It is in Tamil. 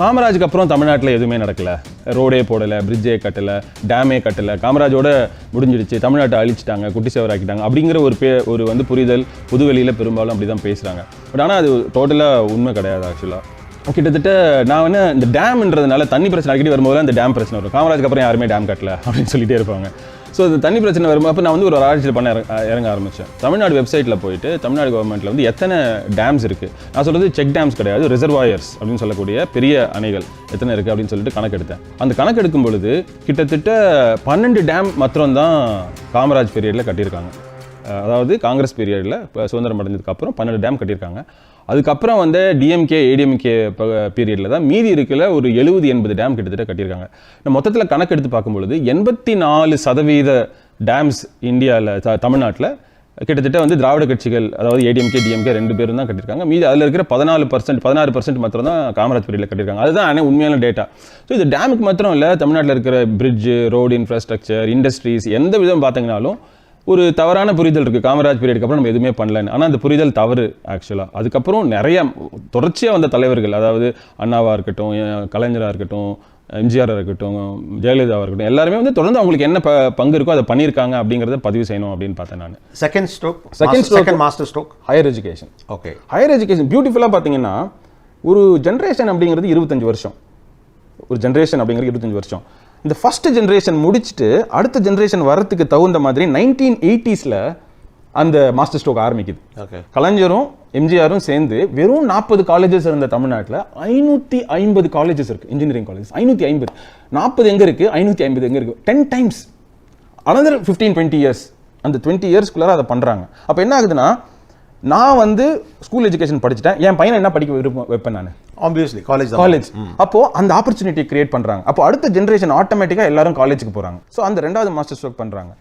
காமராஜுக்கு அப்புறம் தமிழ்நாட்டில் எதுவுமே நடக்கல. ரோடே போடலை, பிரிட்ஜே கட்டலை, டேமே கட்டலை. காமராஜோட முடிஞ்சிடுச்சு, தமிழ்நாட்டை அழிச்சிட்டாங்க, குட்டி சேவராக்கிட்டாங்க அப்படிங்கிற ஒரு வந்து புரிதல் புதுவெளியில் பெரும்பாலும் அப்படி தான் பேசுகிறாங்க. பட் ஆனால் அது டோட்டலாக உண்மை கிடையாது. ஆக்சுவலாக கிட்டத்தட்ட நான் வந்து இந்த டேம்ன்றதுனால தண்ணி பிரச்சனை அடிக்கடி வரும்போது அந்த டேம் பிரச்சனை வரும். காமராஜுக்கு அப்புறம் யாருமே டேம் கட்டலை அப்படின்னு சொல்லிட்டே இருப்பாங்க. ஸோ அது தண்ணி பிரச்சனை வரும்போது அப்போ நான் வந்து ஒரு ஆராய்ச்சி பண்ண இறங்க ஆரம்பித்தேன். தமிழ்நாடு வெப்சைட்டில் போயிட்டு தமிழ்நாடு கவர்மெண்ட்டில் வந்து எத்தனை டேம்ஸ் இருக்குது, நான் சொல்கிறது செக் டேம்ஸ் கிடையாது, ரிசர்வாயர்ஸ் அப்படின்னு சொல்லக்கூடிய பெரிய அணைகள் எத்தனை இருக்குது அப்படின்னு சொல்லிட்டு கணக்கெடுத்தேன். அந்த கணக்கெடுக்கும் பொழுது கிட்டத்தட்ட 12 டேம் மாத்திரம் தான் காமராஜ் பீரியடில் கட்டியிருக்காங்க. அதாவது காங்கிரஸ் பீரியடில் இப்போ சுதந்திரம் அடைஞ்சதுக்கப்புறம் 12 டேம் கட்டியிருக்காங்க. அதுக்கப்புறம் வந்து டிஎம்கே ஏடிஎம்கே பீரியடில் தான் மீதி இருக்கிற ஒரு 70-80 டேம் கிட்டத்தட்ட கட்டியிருக்காங்க. மொத்தத்தில் கணக்கெடுத்து பார்க்கும்பொழுது 84% டேம்ஸ் இந்தியாவில் தமிழ்நாட்டில் கிட்டத்தட்ட வந்து திராவிட கட்சிகள், அதாவது ஏடிஎம்கே டிஎம்கே 2 பேரும் தான் கட்டியிருக்காங்க. மீதி அதில் இருக்கிற 16% மாத்திரம் தான் காமராஜ் பீரியடில் கட்டியிருக்காங்க. அதுதான் உண்மையான டேட்டா. ஸோ இது டேமுக்கு மாத்திரம் இல்லை, தமிழ்நாட்டில் இருக்கிற பிரிட்ஜு, ரோடு இன்ஃப்ராஸ்ட்ரக்சர், இண்டஸ்ட்ரீஸ் எந்த விதம் பார்த்தீங்கன்னாலும் ஒரு தவறான புரிதல் இருக்குது. காமராஜ் பீரியடுக்கு அப்புறம் நம்ம எதுவுமே பண்ணலன்னு. ஆனால் அந்த புரிதல் தவறு. ஆக்சுவலாக அதுக்கப்புறம் நிறைய தொடர்ச்சியாக வந்த தலைவர்கள், அதாவது அண்ணாவாக இருக்கட்டும், கலைஞராக இருக்கட்டும், எம்ஜிஆராக இருக்கட்டும், ஜெயலலிதாவாக இருக்கட்டும், எல்லாருமே வந்து தொடர்ந்து அவங்களுக்கு என்ன பங்கு இருக்கோ அதை பண்ணியிருக்காங்க அப்படிங்கிறத பதிவு செய்யணும் அப்படின்னு பார்த்தேன் நான். Second stroke master stroke higher education. Okay, higher education பியூட்டிஃபுல்லாக பார்த்தீங்கன்னா ஒரு ஜென்ரேஷன் அப்படிங்கிறது 25 வருஷம். ஒரு ஜென்ரேஷன் அப்படிங்கிறது 25 வருஷம். இந்த ஃபர்ஸ்ட் ஜென்ரேஷன் முடிச்சுட்டு அடுத்த ஜென்ரேஷன் வரத்துக்கு தகுந்த மாதிரி 1980s அந்த மாஸ்டர் ஸ்ட்ரோக் ஆரம்பிக்குது. கலைஞரும் எம்ஜிஆரும் சேர்ந்து வெறும் 40 காலேஜஸ் இருந்த தமிழ்நாட்டில் 550 காலேஜஸ் இருக்கு. Engineering colleges 550. 40 எங்க இருக்கு, 550 எங்க இருக்கு? 10 டைம்ஸ். another 15-20 years. அந்த 20 இயர்ஸ்க்குள்ளார அதை பண்றாங்க. அப்போ என்ன ஆகுதுன்னா, நான் வந்து ஸ்கூல் எஜுகேஷன் படிச்சுட்டேன், என் பையனை என்ன படிக்க வைப்பேன் நான்? Obviously college. அப்போ அந்த ஆப்பர்ச்சுனிட்டி கிரியேட் பண்றாங்க. அப்போ அடுத்த ஜென்ரேஷன் ஆட்டோமேட்டிக்கா எல்லாரும் காலேஜுக்கு போறாங்க. ஸோ அந்த 2வது மாஸ்டர் ஸ்ட்ரோக் பண்றாங்க.